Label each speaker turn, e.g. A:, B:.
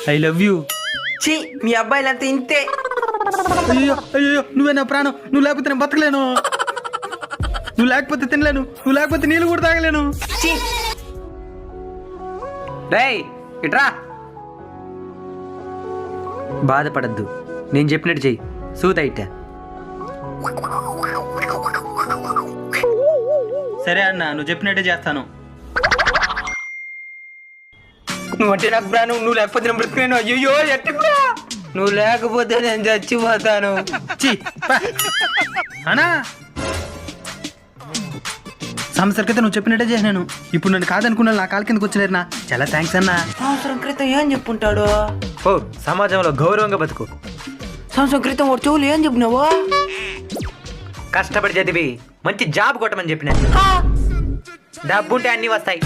A: I love you.
B: ఛీ మీ అబ్బాయిలంతా ఇంతే.
A: అయ్యో అయ్యో నువ్వే నా ప్రాణం. నువ్వు లేకపోతే నేను బతకలేను. నువ్వు లేకపోతే తినలేను. నువ్వు లేకపోతే నీళ్ళు కూడా తాగలేను.
B: ఛీ రేయ్ ఇట్రా. బాధపడద్దు, నేను చెప్పినట్టు చెయ్యి. సూతైట.
A: సరే అన్న, నువ్వు చెప్పినట్టే చేస్తాను.
B: నువ్వు అంటే నాకు ప్రాణం. నువ్వు లేకపోతే నేను బ్రతికలేను. అయ్యో ఎట్టుకురా. నువ్వు లేకపోతే నేను చచ్చిపోతాను.
A: ఛీ, పా. అన్నా సంవత్సరం క్రితం నువ్వు చెప్పినట్టే చేసినాను. ఇప్పుడు నన్ను కాదనుకున్నా నా కాలు కిందకు వచ్చినారు నా. చాలా థ్యాంక్స్ అన్నా.
B: సంవత్సరం క్రితం ఏం చెప్పుంటాడు?
C: ఓ సమాజంలో గౌరవంగా బతుకు.
B: సంవత్సరం క్రితం వాడు చెవులు ఏం చెప్పినావా?
C: కష్టపడి చదివి మంచి జాబ్ కొట్టమని చెప్పిన. డబ్బుంటే అన్నీ వస్తాయి.